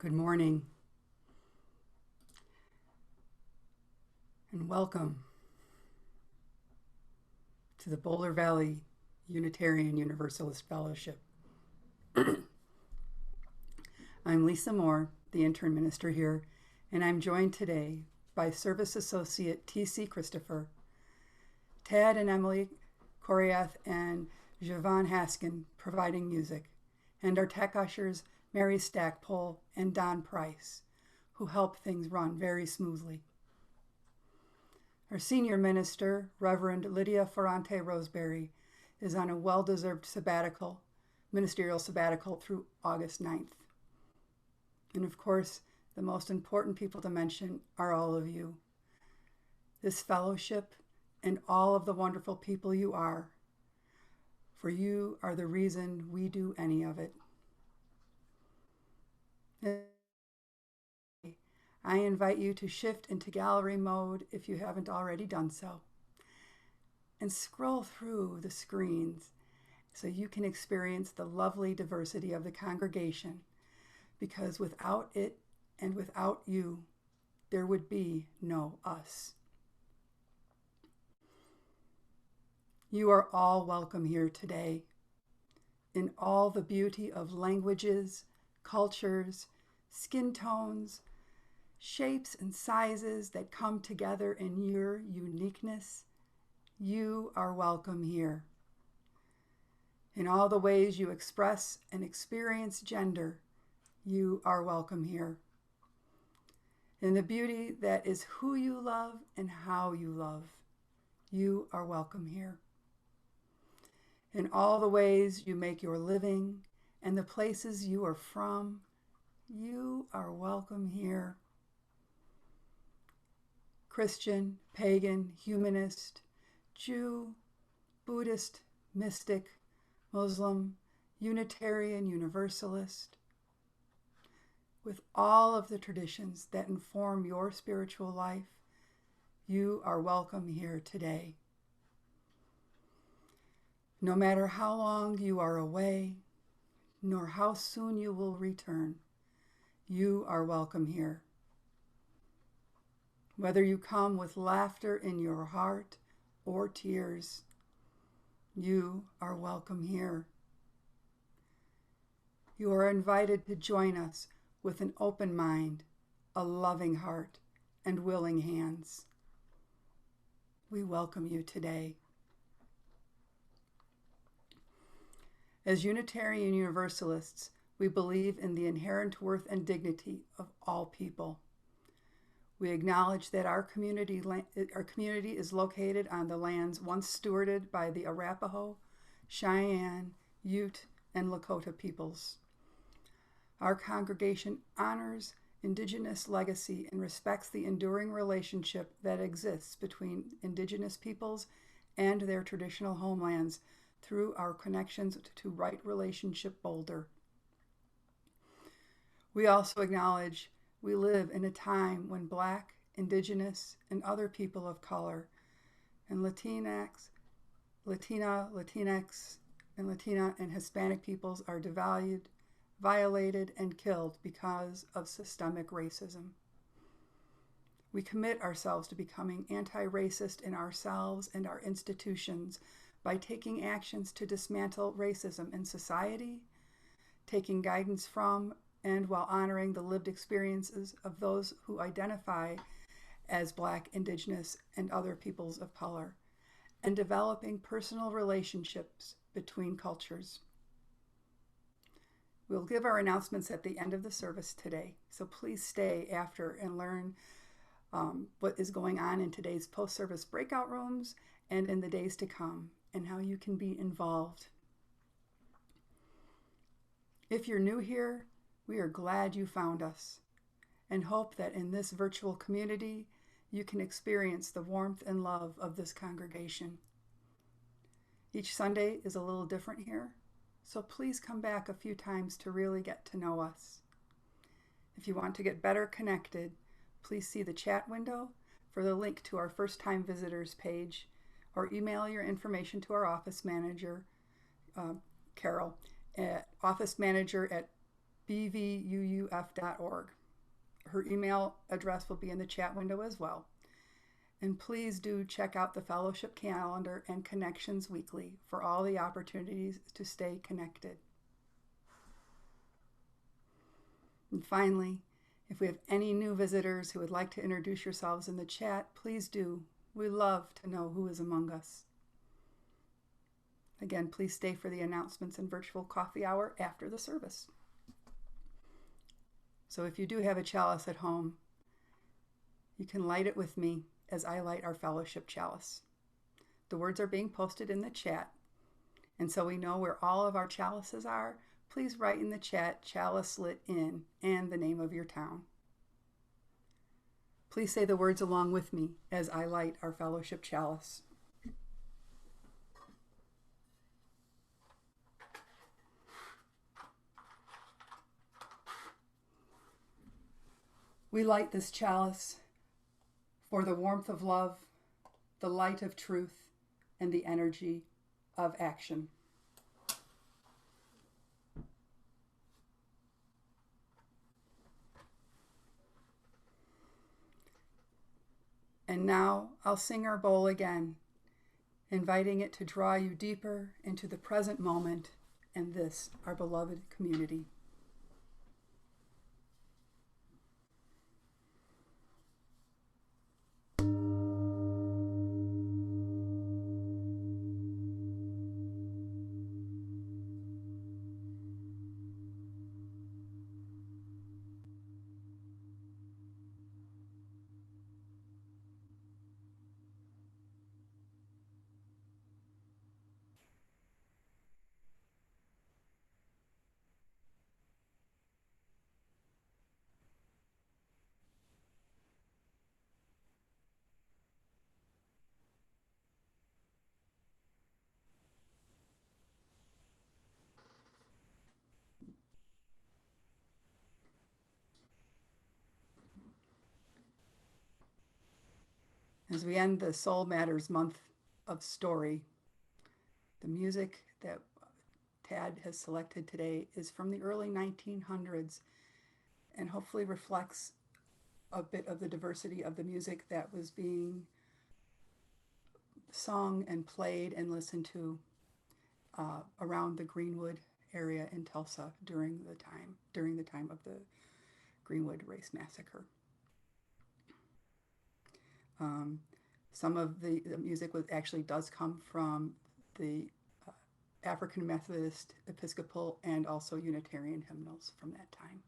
Good morning and welcome to the Boulder Valley Unitarian Universalist Fellowship. I'm Lisa Moore, the intern minister here, and I'm joined today by Service Associate T.C. Christopher, Tad and Emily Coriath, and Javon Haskin providing music, and our tech ushers Mary Stackpole and Don Price, who help things run very smoothly. Our senior minister, Reverend Lydia Ferrante Roseberry, is on a well-deserved ministerial sabbatical through August 9th. And of course, the most important people to mention are all of you. This fellowship and all of the wonderful people you are, for you are the reason we do any of it. I invite you to shift into gallery mode if you haven't already done so, and scroll through the screens so you can experience the lovely diversity of the congregation, because without it and without you, there would be no us. You are all welcome here today in all the beauty of languages, cultures, skin tones, shapes and sizes that come together in your uniqueness. You are welcome here. In all the ways you express and experience gender, you are welcome here. In the beauty that is who you love and how you love, you are welcome here. In all the ways you make your living and the places you are from, you are welcome here. Christian, pagan, humanist, Jew, Buddhist, mystic, Muslim, Unitarian, Universalist, with all of the traditions that inform your spiritual life, you are welcome here today. No matter how long you are away, nor how soon you will return, you are welcome here. Whether you come with laughter in your heart or tears, you are welcome here. You are invited to join us with an open mind, a loving heart, and willing hands. We welcome you today. As Unitarian Universalists, we believe in the inherent worth and dignity of all people. We acknowledge that our community is located on the lands once stewarded by the Arapaho, Cheyenne, Ute, and Lakota peoples. Our congregation honors Indigenous legacy and respects the enduring relationship that exists between Indigenous peoples and their traditional homelands through our connections to Right Relationship Boulder. We also acknowledge we live in a time when Black, Indigenous, and other people of color, and Latina, and Hispanic peoples are devalued, violated, and killed because of systemic racism. We commit ourselves to becoming anti-racist in ourselves and our institutions by taking actions to dismantle racism in society, taking guidance from and while honoring the lived experiences of those who identify as Black, Indigenous, and other peoples of color, and developing personal relationships between cultures. We'll give our announcements at the end of the service today, so please stay after and learn what is going on in today's post-service breakout rooms and in the days to come, and how you can be involved. If you're new here, we are glad you found us and hope that in this virtual community, you can experience the warmth and love of this congregation. Each Sunday is a little different here, so please come back a few times to really get to know us. If you want to get better connected, please see the chat window for the link to our first-time visitors page, or email your information to our office manager, Carol, at officemanager@BVUUF BVUUF.org. Her email address will be in the chat window as well. And please do check out the fellowship calendar and Connections Weekly for all the opportunities to stay connected. And finally, if we have any new visitors who would like to introduce yourselves in the chat, please do. We love to know who is among us. Again, please stay for the announcements and virtual coffee hour after the service. So if you do have a chalice at home, you can light it with me as I light our fellowship chalice. The words are being posted in the chat, and so we know where all of our chalices are. Please write in the chat, chalice lit in, and the name of your town. Please say the words along with me as I light our fellowship chalice. We light this chalice for the warmth of love, the light of truth, and the energy of action. And now I'll sing our bowl again, inviting it to draw you deeper into the present moment and this, our beloved community. As we end the Soul Matters month of story, the music that Tad has selected today is from the early 1900s and hopefully reflects a bit of the diversity of the music that was being sung and played and listened to around the Greenwood area in Tulsa during the time of the Greenwood Race Massacre. Some of the music actually does come from the African Methodist, Episcopal, and also Unitarian hymnals from that time.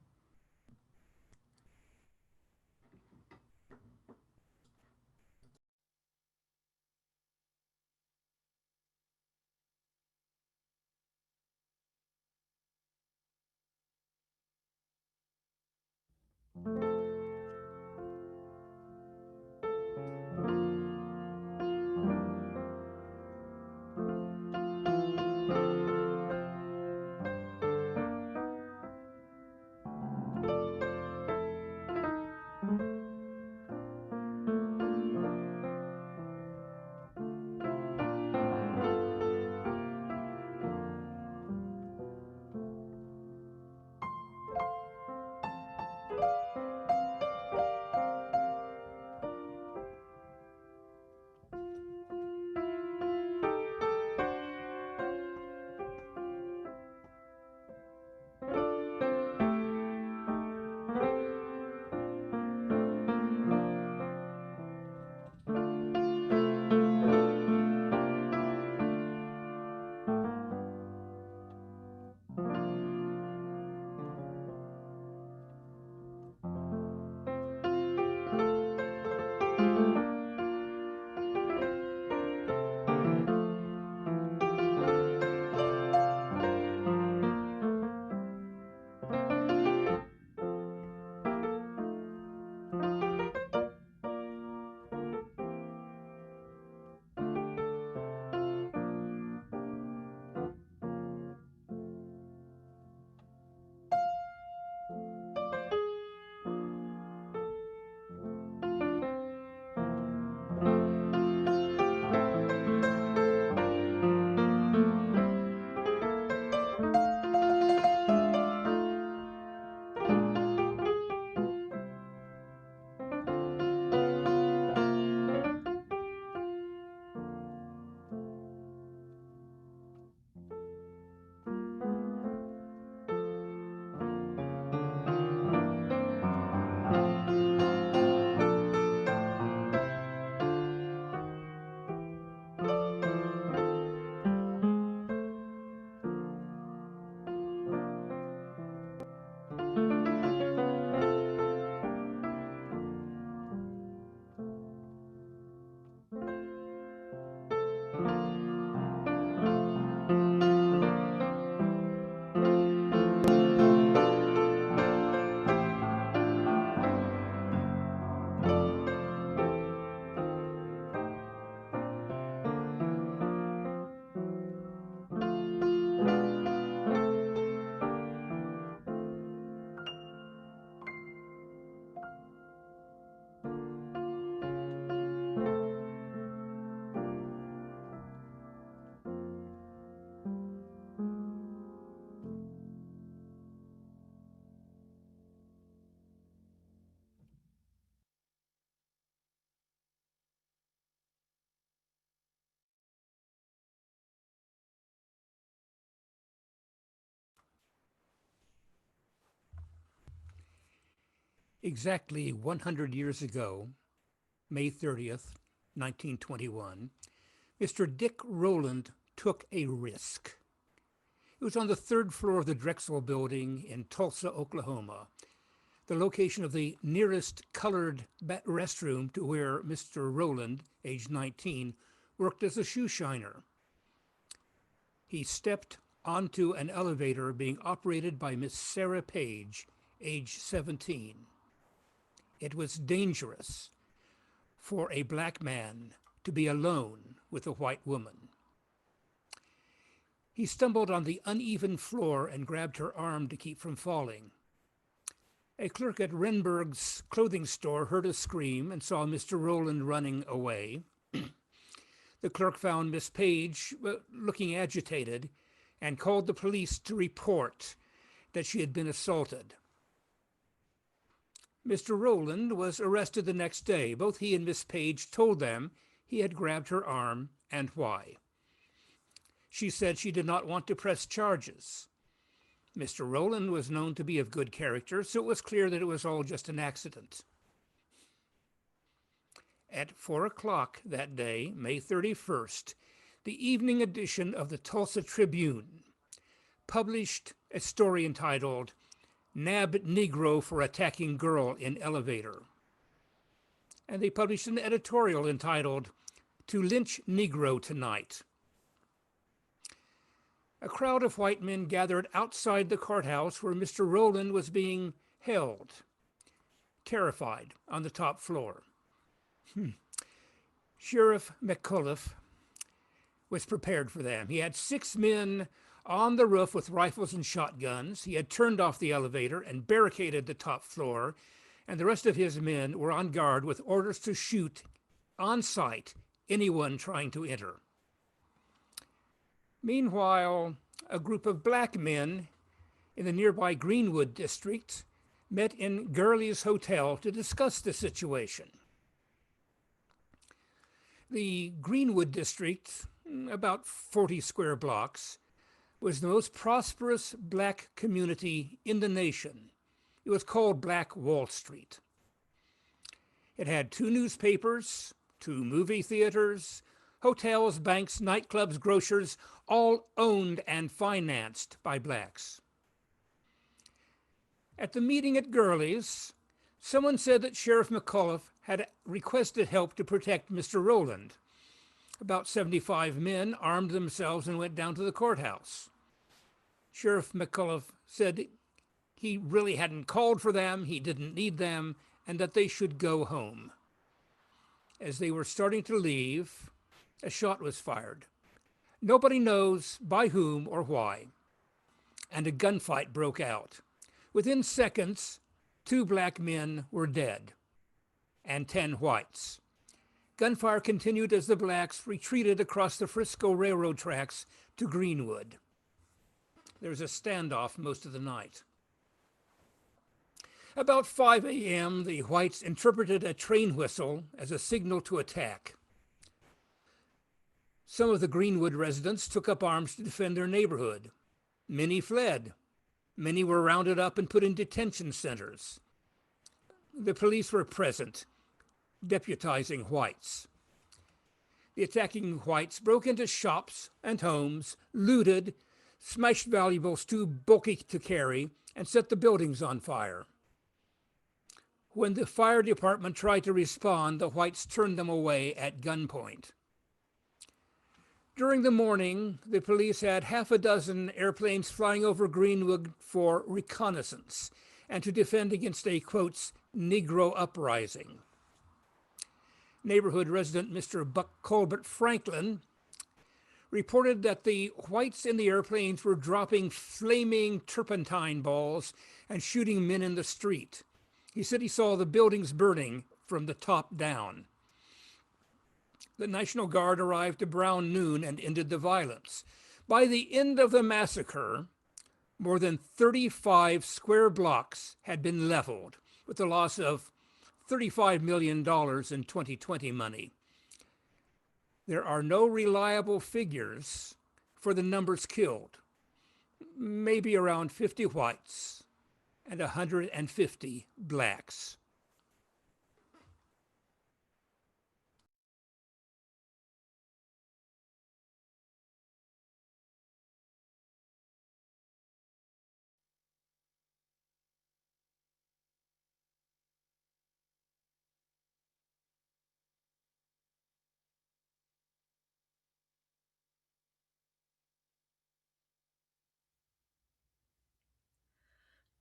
Exactly 100 years ago, May 30th, 1921, Mr. Dick Rowland took a risk. It was on the third floor of the Drexel Building in Tulsa, Oklahoma, the location of the nearest colored restroom to where Mr. Rowland, age 19, worked as a shoe shiner. He stepped onto an elevator being operated by Miss Sarah Page, age 17. It was dangerous for a black man to be alone with a white woman. He stumbled on the uneven floor and grabbed her arm to keep from falling. A clerk at Renberg's clothing store heard a scream and saw Mr. Rowland running away. The clerk found Miss Page looking agitated and called the police to report that she had been assaulted. Mr. Rowland was arrested the next day. Both he and Miss Page told them he had grabbed her arm and why. She said she did not want to press charges. Mr. Rowland was known to be of good character, so it was clear that it was all just an accident. At 4 o'clock that day, May 31st, the evening edition of the Tulsa Tribune published a story entitled, "Nabbed Negro for Attacking Girl in Elevator." And they published an editorial entitled, "To Lynch Negro Tonight." A crowd of white men gathered outside the courthouse where Mr. Rowland was being held, terrified, on the top floor. Sheriff McCullough was prepared for them. He had 6 men on the roof with rifles and shotguns. He had turned off the elevator and barricaded the top floor, and the rest of his men were on guard with orders to shoot on sight anyone trying to enter. Meanwhile, a group of black men in the nearby Greenwood district met in Gurley's Hotel to discuss the situation. The Greenwood district, about 40 square blocks, was the most prosperous black community in the nation. It was called Black Wall Street. It had 2 newspapers, 2 movie theaters, hotels, banks, nightclubs, grocers, all owned and financed by blacks. At the meeting at Gurley's, someone said that Sheriff McCullough had requested help to protect Mr. Rowland. About 75 men armed themselves and went down to the courthouse. Sheriff McCullough said he really hadn't called for them, he didn't need them, and that they should go home. As they were starting to leave, a shot was fired. Nobody knows by whom or why, and a gunfight broke out. Within seconds, 2 black men were dead, and 10 whites. Gunfire continued as the blacks retreated across the Frisco Railroad tracks to Greenwood. There was a standoff most of the night. About 5 a.m., the whites interpreted a train whistle as a signal to attack. Some of the Greenwood residents took up arms to defend their neighborhood. Many fled. Many were rounded up and put in detention centers. The police were present, deputizing whites. The attacking whites broke into shops and homes, looted, smashed valuables too bulky to carry, and set the buildings on fire. When the fire department tried to respond, the whites turned them away at gunpoint. During the morning, the police had half a dozen airplanes flying over Greenwood for reconnaissance and to defend against a, quote, Negro uprising. Neighborhood resident Mr. Buck Colbert Franklin reported that the whites in the airplanes were dropping flaming turpentine balls and shooting men in the street. He said he saw the buildings burning from the top down. The National Guard arrived around noon and ended the violence. By the end of the massacre, more than 35 square blocks had been leveled, with the loss of $35 million in 2020 money. There are no reliable figures for the numbers killed, maybe around 50 whites and 150 blacks.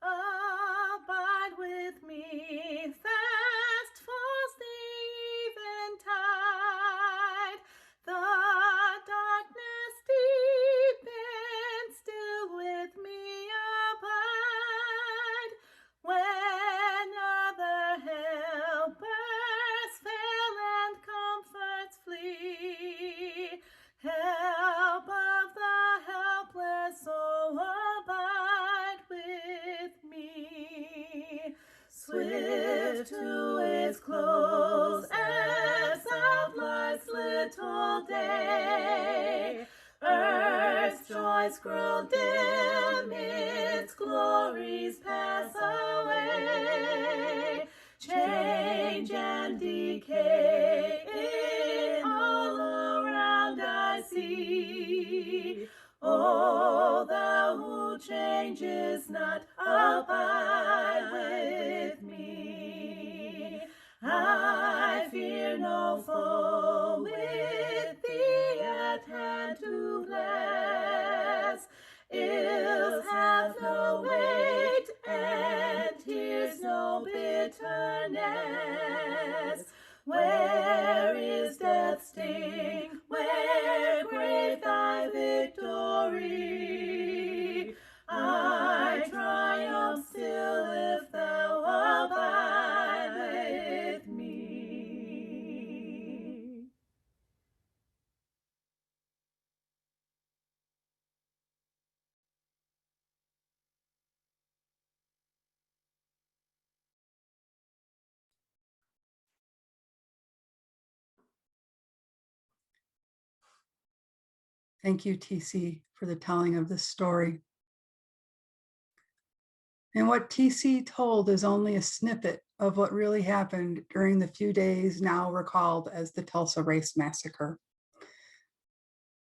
Abide with me, fast falls the eventide. The darkness deepens, still with me abide. When other helpers fail and comforts flee, help of the helpless, so abide with me. Swift to its close, ebbs out life's little day. Earth's joys grow dim, its glories pass away. Change and decay in all around I see. O thou who changes not, abide with me. I fear no foe, with thee at hand to bless. Ills have no weight, and tears no bitterness. Where is death's sting? Where, grave, thy victory? I triumph still if thou abide with me. Thank you, TC, for the telling of this story. And what TC told is only a snippet of what really happened during the few days now recalled as the Tulsa Race Massacre.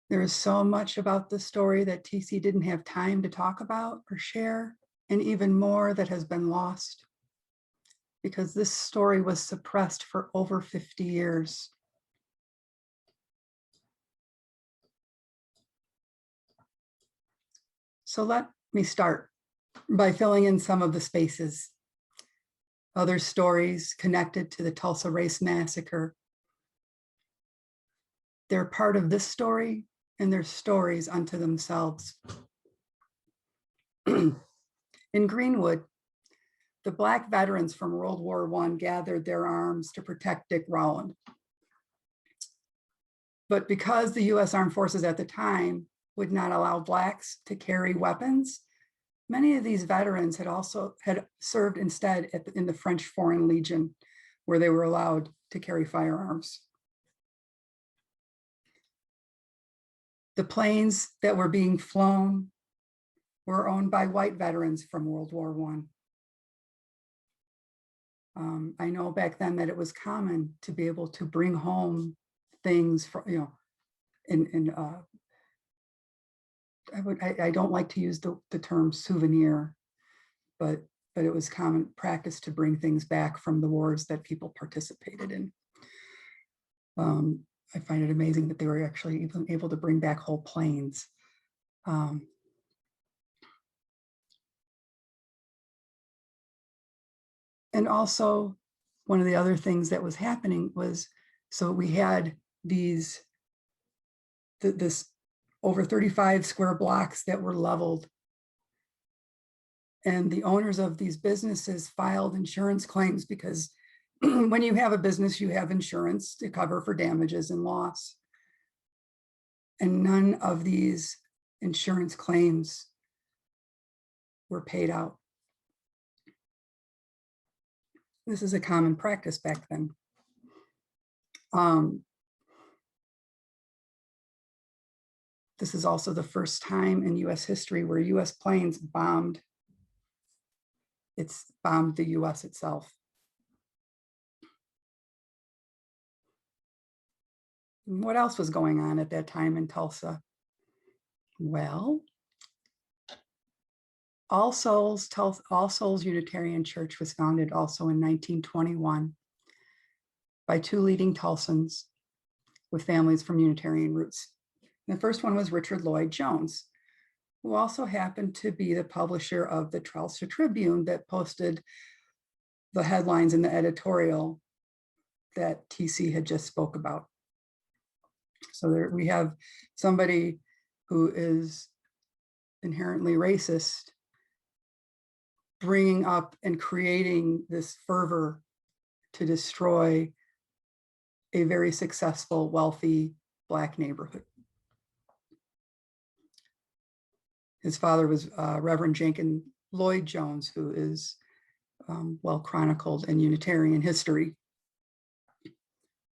There is so much about the story that TC didn't have time to talk about or share, and even more that has been lost, because this story was suppressed for over 50 years. So let me start by filling in some of the spaces. Other stories connected to the Tulsa Race Massacre. They're part of this story, and they're stories unto themselves. In Greenwood, the Black veterans from World War I gathered their arms to protect Dick Rowland. But because the US Armed Forces at the time would not allow Blacks to carry weapons, many of these veterans had served instead in the French Foreign Legion, where they were allowed to carry firearms. The planes that were being flown were owned by white veterans from World War I. I know back then that it was common to be able to bring home things from, I don't like to use the term souvenir, but it was common practice to bring things back from the wars that people participated in. I find it amazing that they were actually even able to bring back whole planes. And also, one of the other things that was happening was, so we had this over 35 square blocks that were leveled. And the owners of these businesses filed insurance claims because when you have a business, you have insurance to cover for damages and loss. And none of these insurance claims were paid out. This is a common practice back then. This is also the first time in US history where US planes bombed it's bombed the US itself. And what else was going on at that time in Tulsa? Well, All Souls Unitarian Church was founded also in 1921 by two leading Tulsans with families from Unitarian roots. And the first one was Richard Lloyd Jones, who also happened to be the publisher of the Tulsa Tribune that posted the headlines in the editorial that TC had just spoke about. So there we have somebody who is inherently racist bringing up and creating this fervor to destroy a very successful, wealthy Black neighborhood. His father was Reverend Jenkins Lloyd Jones, who is well chronicled in Unitarian history.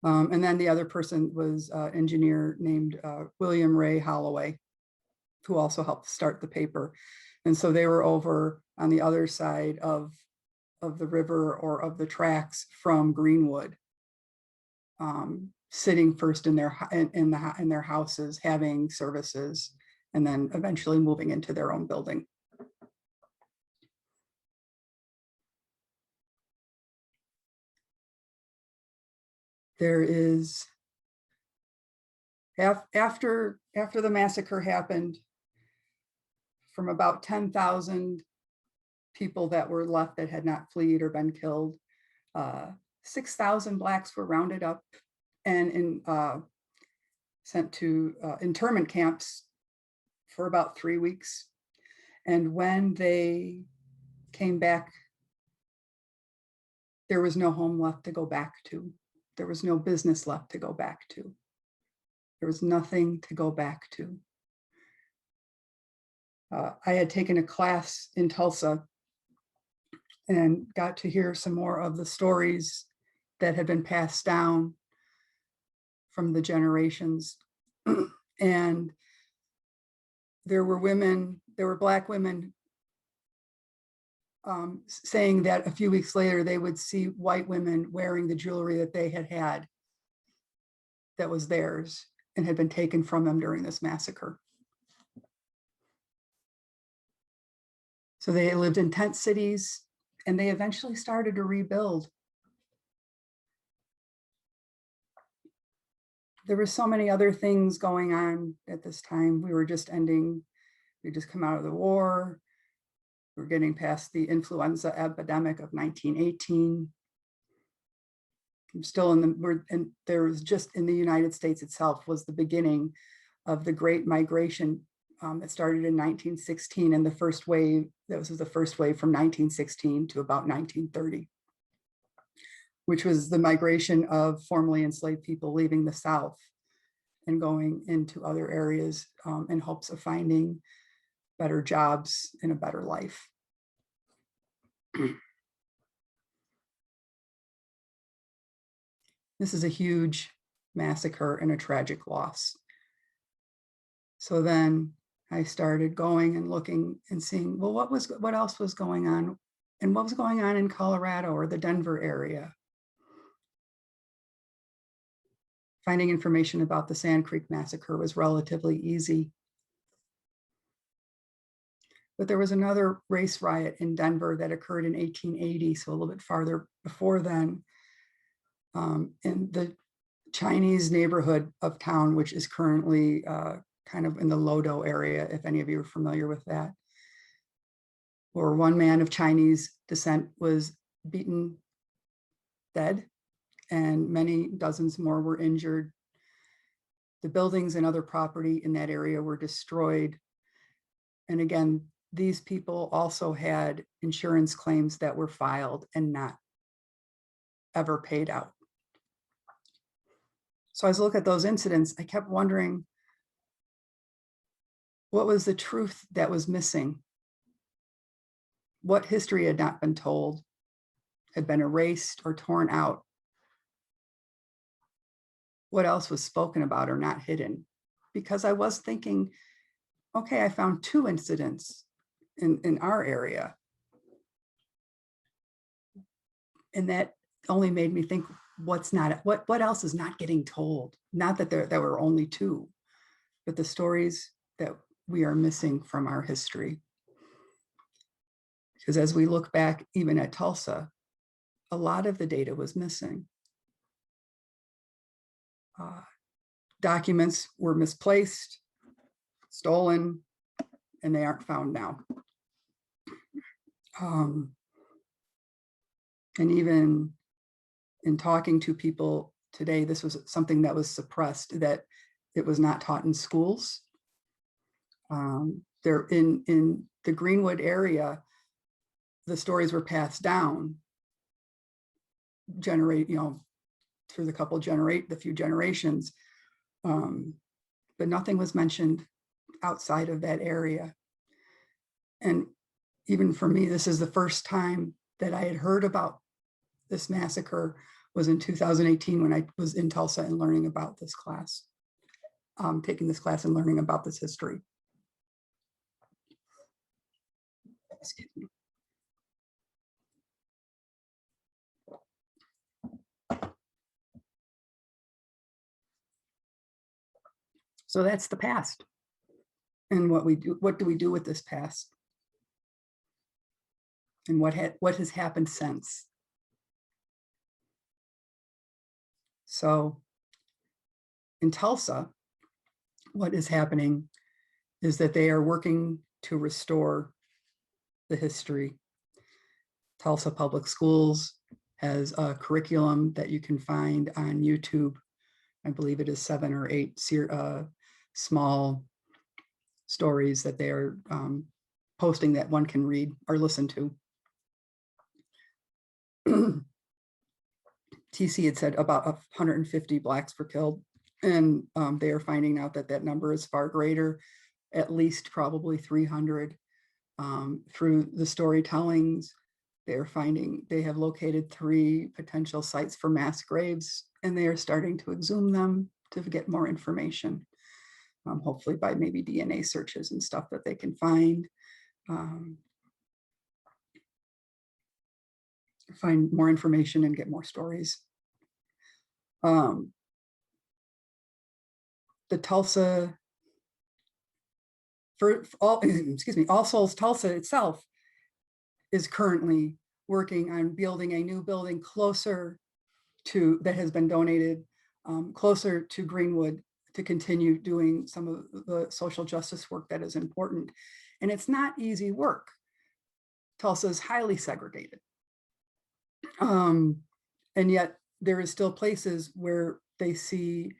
And then the other person was an engineer named William Ray Holloway, who also helped start the paper. And so they were over on the other side of the river or of the tracks from Greenwood, sitting first in their houses, having services, and then eventually moving into their own building. There is, after the massacre happened, from about 10,000 people that were left that had not fled or been killed, 6,000 Blacks were rounded up and sent to internment camps for about 3 weeks. And when they came back, there was no home left to go back to. There was no business left to go back to. There was nothing to go back to. I had taken a class in Tulsa and got to hear some more of the stories that had been passed down from the generations. And there were Black women saying that a few weeks later, they would see white women wearing the jewelry that they had that was theirs and had been taken from them during this massacre. So they lived in tent cities, and they eventually started to rebuild. There were so many other things going on at this time. We just come out of the war. We're getting past the influenza epidemic of 1918. There was just in the United States itself was the beginning of the Great Migration that started in 1916, and the first wave, that was the first wave from 1916 to about 1930, which was the migration of formerly enslaved people leaving the South and going into other areas in hopes of finding better jobs and a better life. This is a huge massacre and a tragic loss. So then I started going and looking and seeing, well, what else was going on, and what was going on in Colorado or the Denver area. Finding information about the Sand Creek Massacre was relatively easy. But there was another race riot in Denver that occurred in 1880, so a little bit farther before then, in the Chinese neighborhood of town, which is currently kind of in the Lodo area, if any of you are familiar with that, where one man of Chinese descent was beaten dead and many dozens more were injured. The buildings and other property in that area were destroyed. And again, these people also had insurance claims that were filed and not ever paid out. So as I look at those incidents, I kept wondering, what was the truth that was missing? What history had not been told, had been erased or torn out? What else was spoken about or not hidden? Because I was thinking, okay, I found 2 incidents in our area. And that only made me think, what else is not getting told? Not that there were only two, but the stories that we are missing from our history. Because as we look back, even at Tulsa, a lot of the data was missing. Documents were misplaced, stolen, and they aren't found now. And even in talking to people today, this was something that was suppressed, that it was not taught in schools. There in the Greenwood area, the stories were passed down, through the few generations, but nothing was mentioned outside of that area. And even for me, this is the first time that I had heard about this massacre was in 2018 when I was in Tulsa and learning about this class, taking this class and learning about this history. Excuse me. So that's the past. And what do we do with this past? And what has happened since? So in Tulsa, what is happening is that they are working to restore the history. Tulsa Public Schools has a curriculum that you can find on YouTube. I believe it is 7 or 8 small stories that they are posting that one can read or listen to. TC had said about 150 Blacks were killed, and they are finding out that that number is far greater, at least probably 300. Through the storytellings, they have located 3 potential sites for mass graves, and they are starting to exhume them to get more information, hopefully by maybe DNA searches and stuff that they can find. Find more information and get more stories. The Tulsa, All Souls Tulsa itself is currently working on building a new building that has been donated, closer to Greenwood, to continue doing some of the social justice work that is important. And it's not easy work. Tulsa is highly segregated. And yet there is still places where they see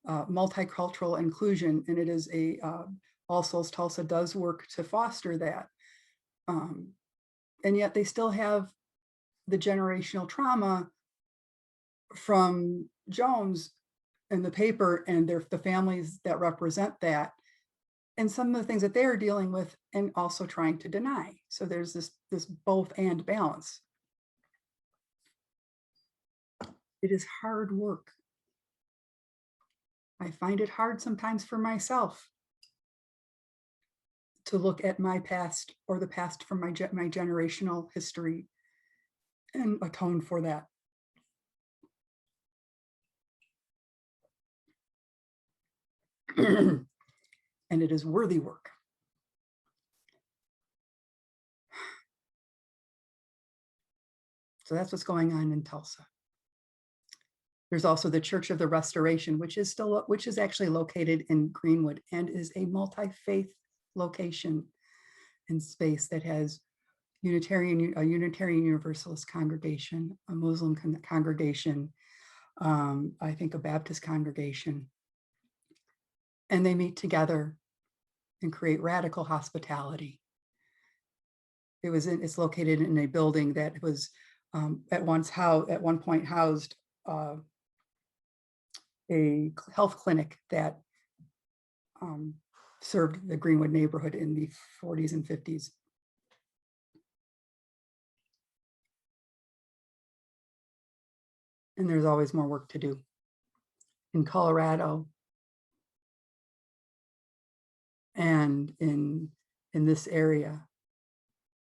multicultural inclusion, and it is All Souls Tulsa does work to foster that. And yet they still have the generational trauma from Jones and the paper and the families that represent that, and some of the things that they are dealing with and also trying to deny. So there's this both and balance. It is hard work. I find it hard sometimes for myself to look at my past or the past from my generational history and atone for that. And it is worthy work. So that's what's going on in Tulsa. There's also the Church of the Restoration, which is actually located in Greenwood and is a multi-faith location and space that has a Unitarian Universalist congregation, a Muslim congregation, I think a Baptist congregation. And they meet together and create radical hospitality. It's located in a building that was at one point housed a health clinic that served the Greenwood neighborhood in the 40s and 50s. And there's always more work to do. In Colorado and in this area,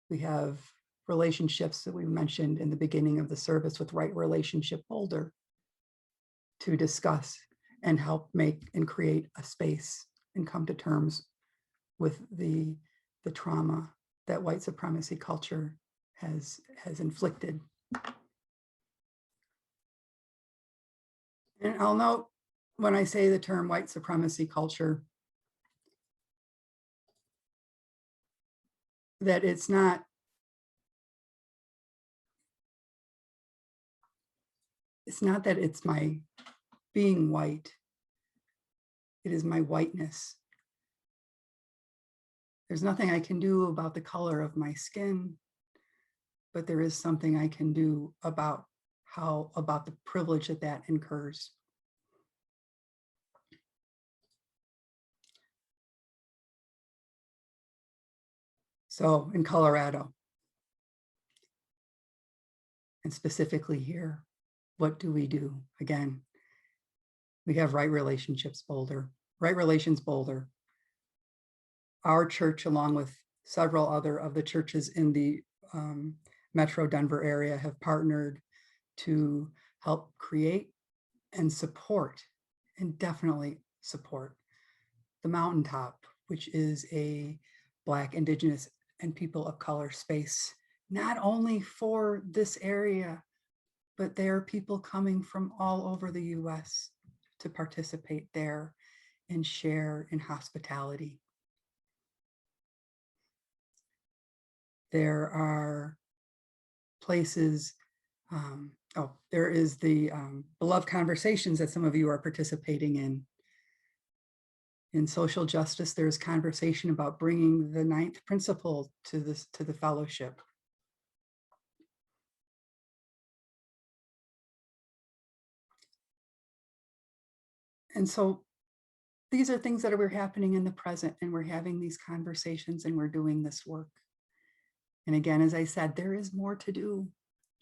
we have relationships that we mentioned in the beginning of the service with Right Relationship Boulder to discuss and help make and create a space and come to terms with the trauma that white supremacy culture has inflicted. And I'll note when I say the term white supremacy culture that it's not that it's my being white, it is my whiteness. There's nothing I can do about the color of my skin, but there is something I can do about the privilege that incurs. So in Colorado, and specifically here, what do we do? Again, we have Right Relations Boulder. Our church, along with several other of the churches in the Metro Denver area, have partnered to help create and support, and definitely support, the Mountaintop, which is a Black, Indigenous, and people of color space, not only for this area, but there are people coming from all over the US to participate there and share in hospitality. There are places, there is the Beloved Conversations that some of you are participating in. In social justice, there's conversation about bringing the 9th principle to the fellowship. And so these are things that are happening in the present, and we're having these conversations and we're doing this work. And again, as I said, there is more to do.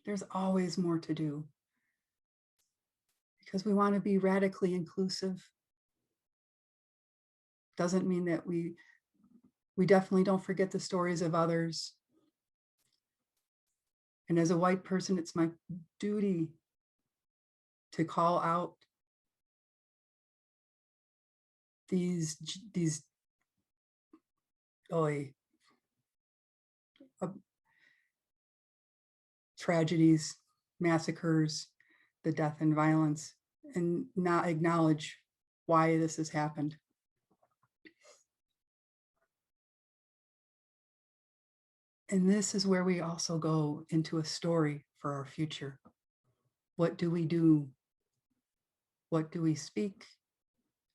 There's always more to do, because we want to be radically inclusive. Doesn't mean that we definitely don't forget the stories of others. And as a white person, it's my duty to call out these tragedies, massacres, the death and violence, and not acknowledge why this has happened. And this is where we also go into a story for our future. What do we do? What do we speak?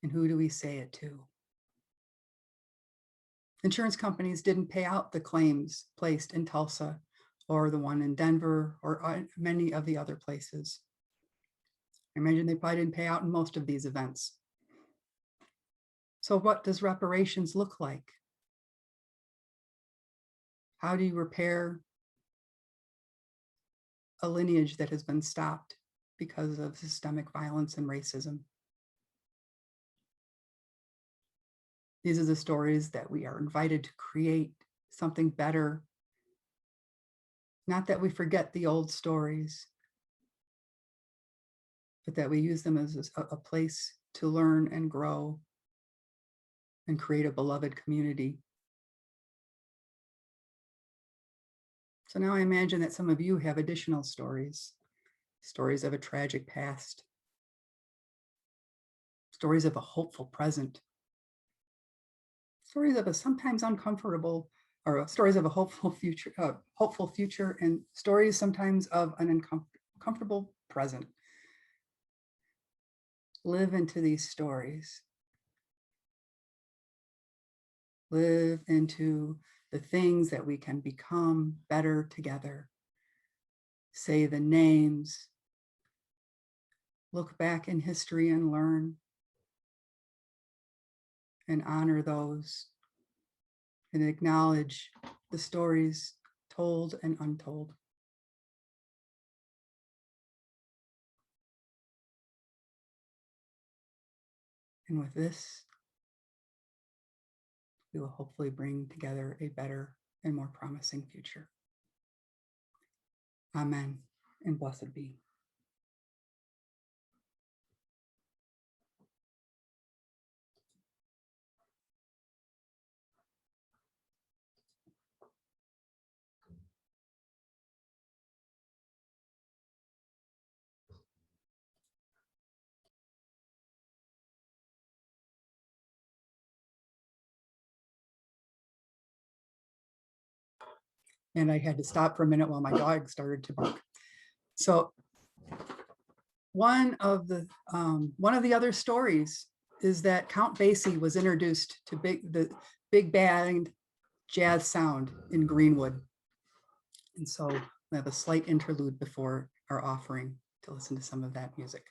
And who do we say it to? Insurance companies didn't pay out the claims placed in Tulsa or the one in Denver or many of the other places. I imagine they probably didn't pay out in most of these events. So what does reparations look like? How do you repair a lineage that has been stopped because of systemic violence and racism? These are the stories that we are invited to create something better. Not that we forget the old stories, but that we use them as a place to learn and grow and create a beloved community. So now I imagine that some of you have additional stories of a tragic past, stories of a hopeful present, stories of a sometimes uncomfortable, or stories of a hopeful future, and stories sometimes of an uncomfortable present. Live into these stories. Live into the things that we can become better together. Say the names. Look back in history and learn. And honor those. And acknowledge the stories told and untold. And with this, we will hopefully bring together a better and more promising future. Amen, and blessed be. And I had to stop for a minute while my dog started to bark. So one of the other stories is that Count Basie was introduced to the big band jazz sound in Greenwood. And so we have a slight interlude before our offering to listen to some of that music.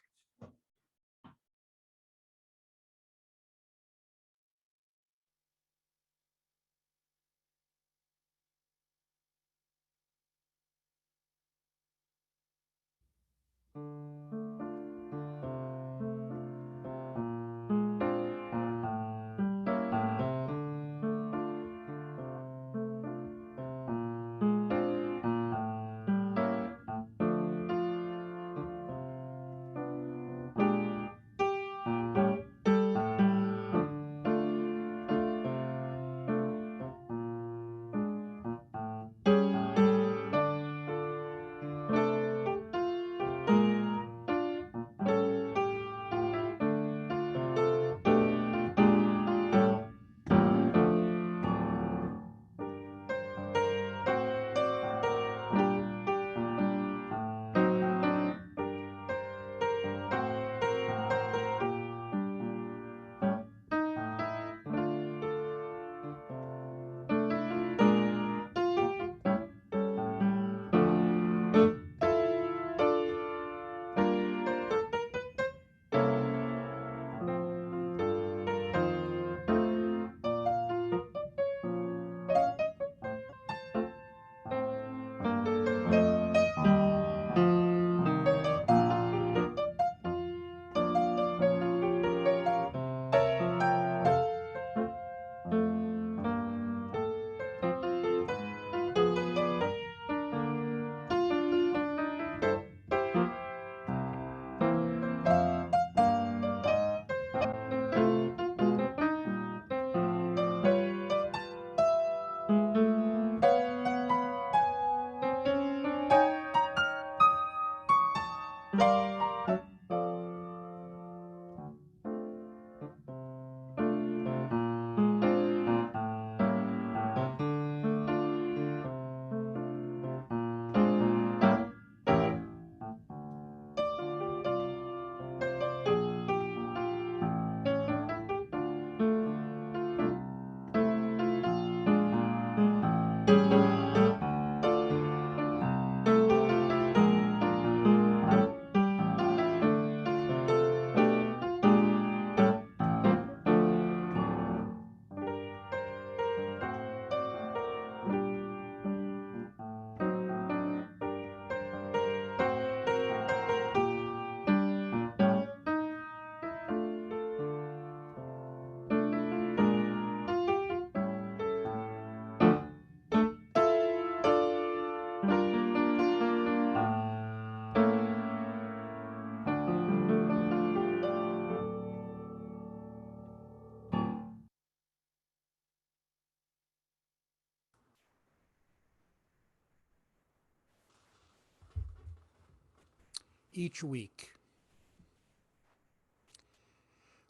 Each week,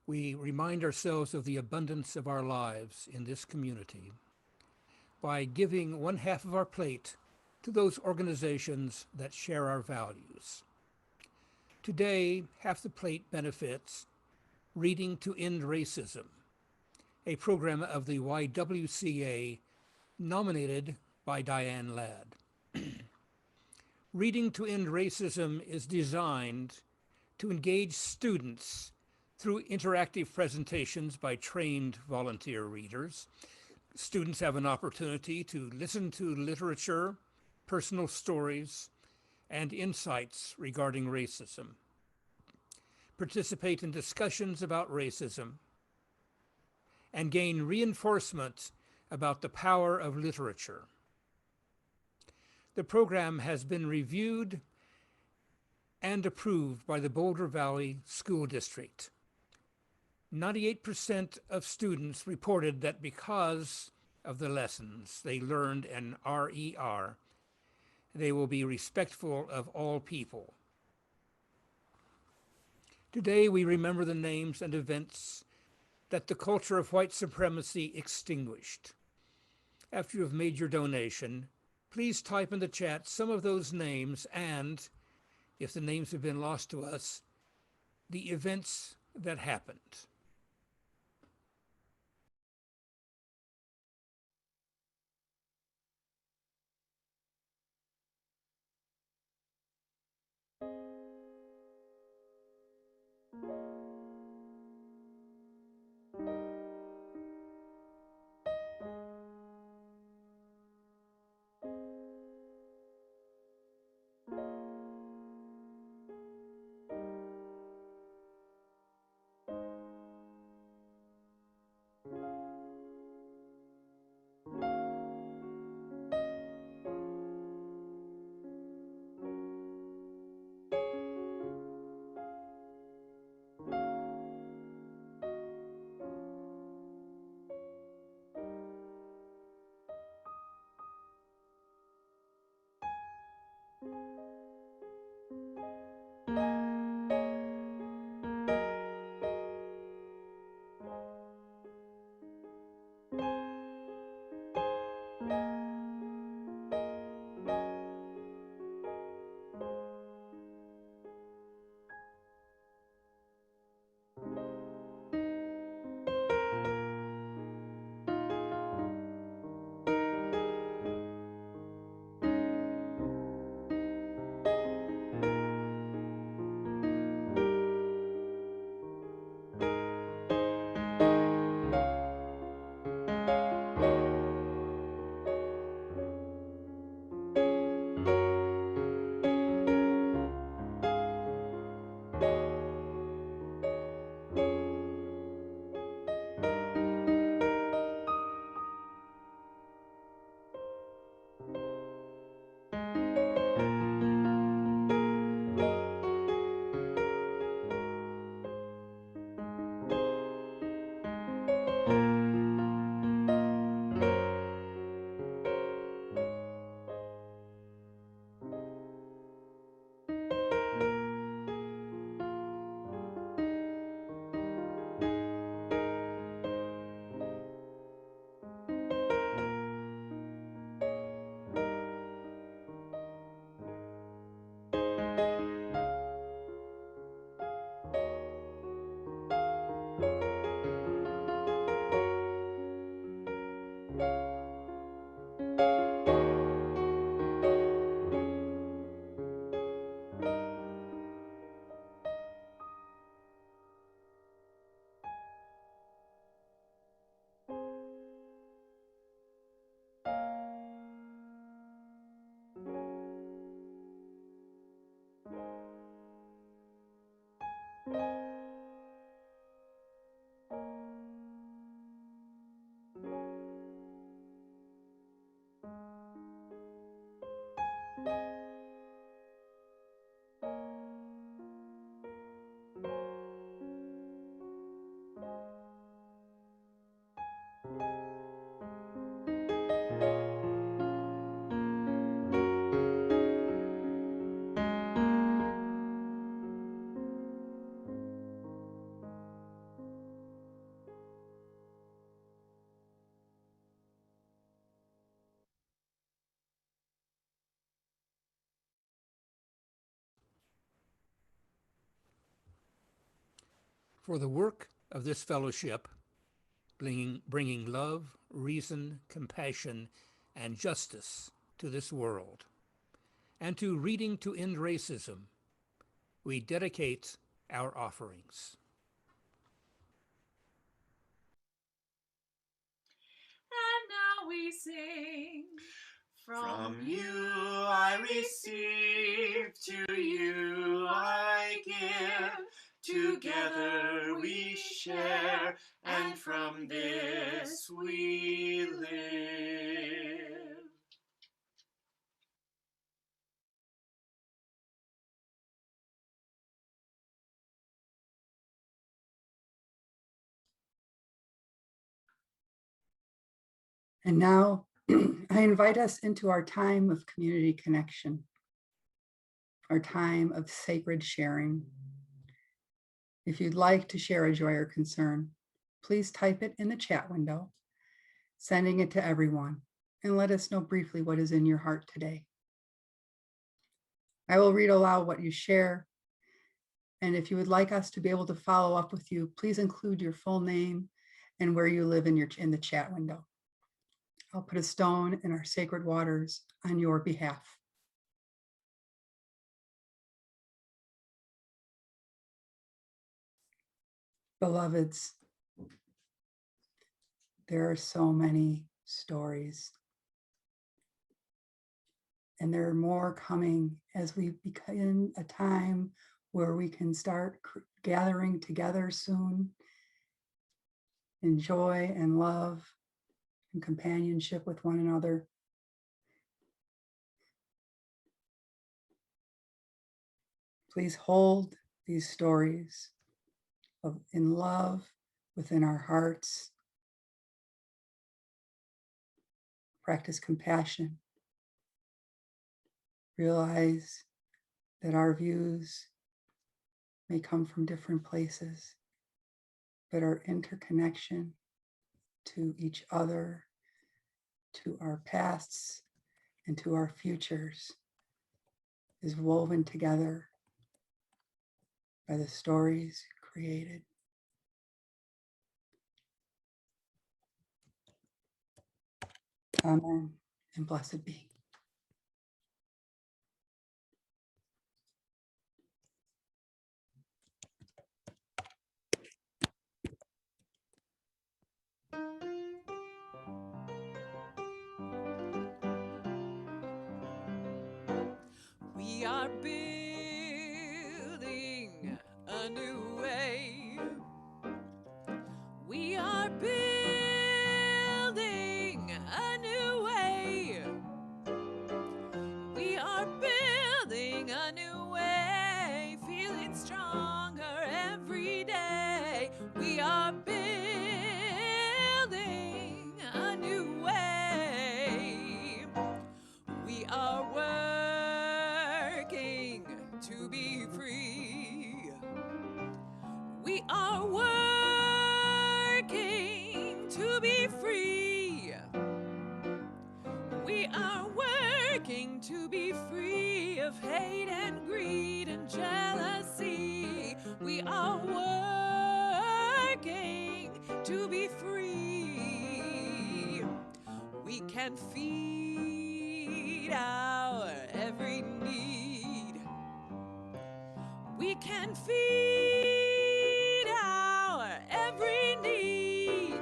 we remind ourselves of the abundance of our lives in this community by giving one half of our plate to those organizations that share our values. Today, half the plate benefits Reading to End Racism, a program of the YWCA nominated by Diane Ladd. Reading to End Racism is designed to engage students through interactive presentations by trained volunteer readers. Students have an opportunity to listen to literature, personal stories, and insights regarding racism, participate in discussions about racism, and gain reinforcement about the power of literature. The program has been reviewed and approved by the Boulder Valley School District. 98% of students reported that because of the lessons they learned in RER, they will be respectful of all people. Today we remember the names and events that the culture of white supremacy extinguished. After you have made your donation, please type in the chat some of those names and, if the names have been lost to us, the events that happened. For the work of this fellowship, bringing love, reason, compassion, and justice to this world, and to Reading to End Racism, we dedicate our offerings. And now we sing. From you I receive, to you I give. Together we share, and from this we live. And now I invite us into our time of community connection, our time of sacred sharing. If you'd like to share a joy or concern, please type it in the chat window, sending it to everyone, and let us know briefly what is in your heart today. I will read aloud what you share, and if you would like us to be able to follow up with you, please include your full name and where you live in the chat window. I'll put a stone in our sacred waters on your behalf. Beloveds, there are so many stories, and there are more coming as we begin a time where we can start gathering together soon in joy and love and companionship with one another. Please hold these stories in love within our hearts. Practice compassion. Realize that our views may come from different places, but our interconnection to each other, to our pasts, and to our futures is woven together by the stories created. Amen and blessed be. We are building a new way. We are building a new way. We are building a new way, feeling stronger every day. We are building a new way. We are working to be free. We are working to be free. We are working to be free of hate and greed and jealousy. We are working to be free. We can feed our every need. We can feed our every need.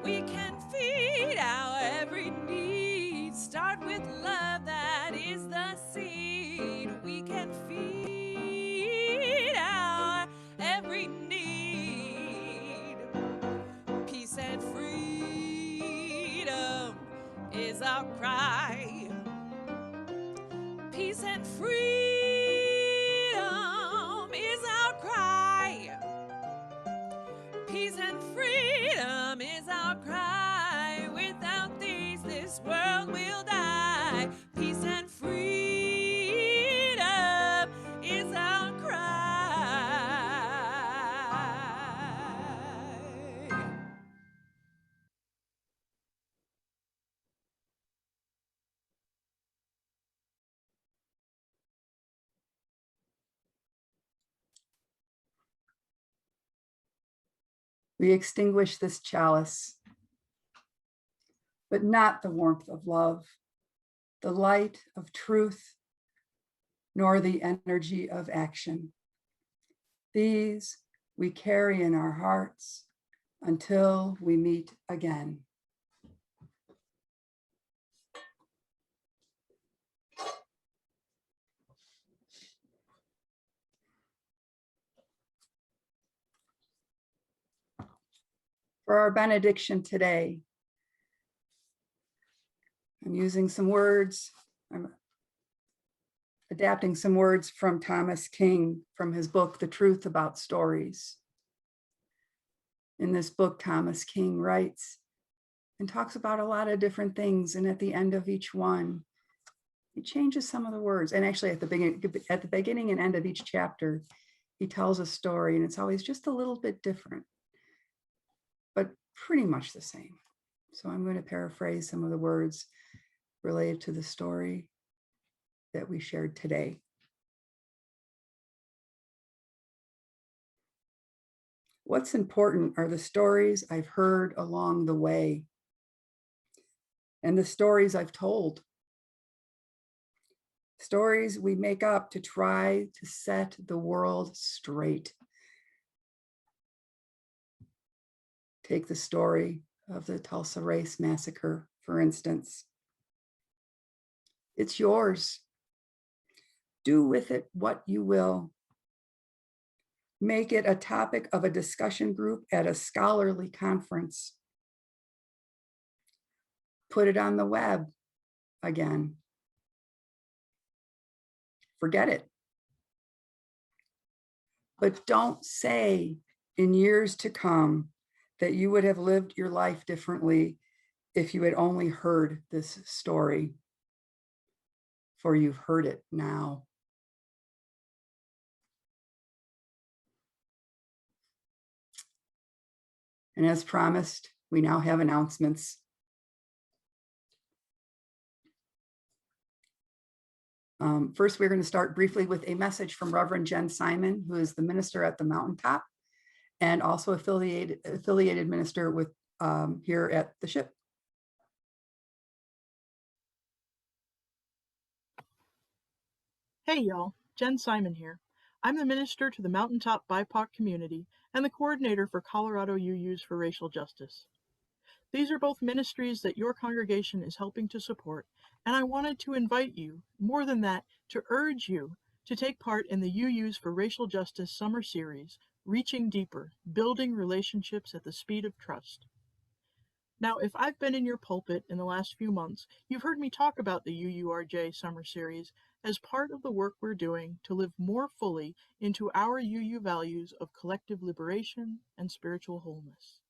We can feed our every need. Start with love, that is the seed. We can feed our every need. Peace and freedom is our cry. Peace and freedom is our cry. Peace and freedom is our cry. Without these, this world will die. Peace and freedom is our cry. We extinguish this chalice, but not the warmth of love, the light of truth, nor the energy of action. These we carry in our hearts until we meet again. For our benediction today, I'm using some words, I'm adapting some words from Thomas King from his book, The Truth About Stories. In this book, Thomas King writes, and talks about a lot of different things. And at the end of each one, he changes some of the words. And actually at the beginning and end of each chapter, he tells a story, and it's always just a little bit different, but pretty much the same. So I'm going to paraphrase some of the words related to the story that we shared today. What's important are the stories I've heard along the way and the stories I've told. Stories we make up to try to set the world straight. Take the story of the Tulsa Race Massacre, for instance. It's yours. Do with it what you will. Make it a topic of a discussion group at a scholarly conference. Put it on the web again. Forget it. But don't say in years to come that you would have lived your life differently if you had only heard this story, for you've heard it now. And as promised, we now have announcements. First, we're going to start briefly with a message from Reverend Jen Simon, who is the minister at the Mountaintop and also affiliated minister with here at the ship. Hey y'all, Jen Simon here. I'm the minister to the Mountaintop BIPOC community and the coordinator for Colorado UUs for Racial Justice. These are both ministries that your congregation is helping to support, and I wanted to invite you, more than that, to urge you to take part in the UUs for Racial Justice Summer Series, Reaching Deeper, Building Relationships at the Speed of Trust. Now, if I've been in your pulpit in the last few months, you've heard me talk about the UURJ Summer Series as part of the work we're doing to live more fully into our UU values of collective liberation and spiritual wholeness.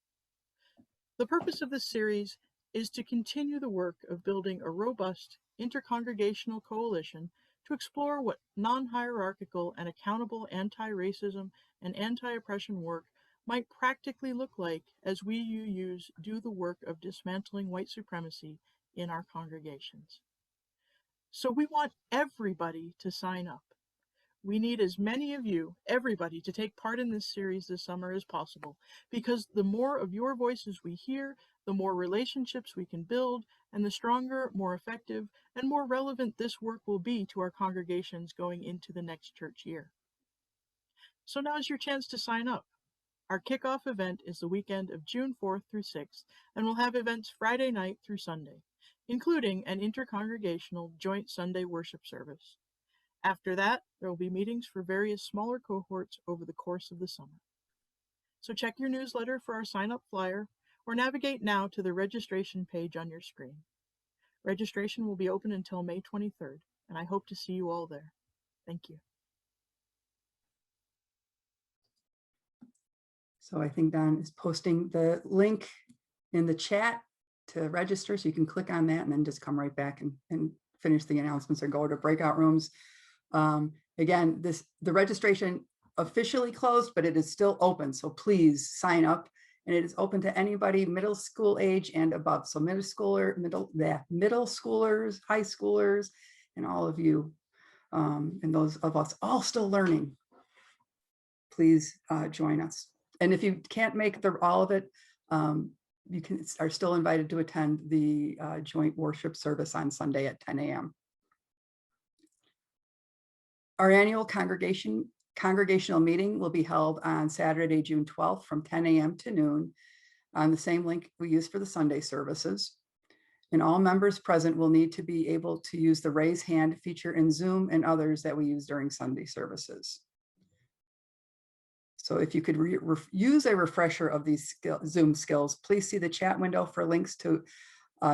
The purpose of this series is to continue the work of building a robust intercongregational coalition to explore what non-hierarchical and accountable anti-racism and anti-oppression work might practically look like as we UUs do the work of dismantling white supremacy in our congregations. So we want everybody to sign up. We need as many of you, everybody, to take part in this series this summer as possible, because the more of your voices we hear, the more relationships we can build, and the stronger, more effective, and more relevant this work will be to our congregations going into the next church year. So now's your chance to sign up. Our kickoff event is the weekend of June 4th through 6th, and we'll have events Friday night through Sunday, including an intercongregational joint Sunday worship service. After that, there will be meetings for various smaller cohorts over the course of the summer. So check your newsletter for our sign-up flyer, or navigate now to the registration page on your screen. Registration will be open until May 23rd, and I hope to see you all there. Thank you. So I think Don is posting the link in the chat to register, so you can click on that and then just come right back and finish the announcements or go to breakout rooms. Again, the registration officially closed, but it is still open. So please sign up, and it is open to anybody middle school age and above. So middle schoolers, high schoolers, and all of you, and those of us all still learning, please join us. And if you can't make all of it, you are still invited to attend the joint worship service on Sunday at 10 a.m. Our annual congregational meeting will be held on Saturday, June 12th from 10 a.m. to noon on the same link we use for the Sunday services. And all members present will need to be able to use the raise hand feature in Zoom and others that we use during Sunday services. So if you could use a refresher of these Zoom skills, please see the chat window for links to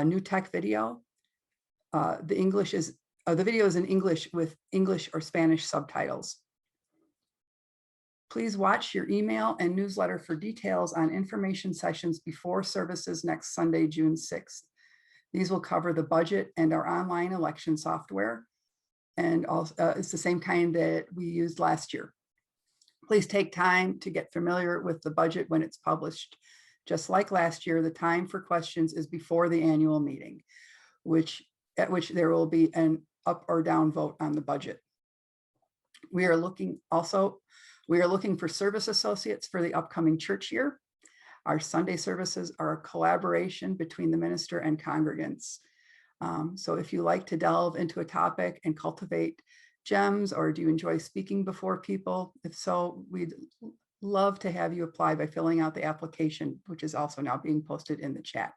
new tech video. The video is in English with English or Spanish subtitles. Please watch your email and newsletter for details on information sessions before services next Sunday, June 6th. These will cover the budget and our online election software. And also, it's the same kind that we used last year. Please take time to get familiar with the budget when it's published. Just like last year, the time for questions is before the annual meeting, at which there will be an up or down vote on the budget. We are looking for service associates for the upcoming church year. Our Sunday services are a collaboration between the minister and congregants. So if you like to delve into a topic and cultivate gems, or do you enjoy speaking before people? If so, we'd love to have you apply by filling out the application, which is also now being posted in the chat.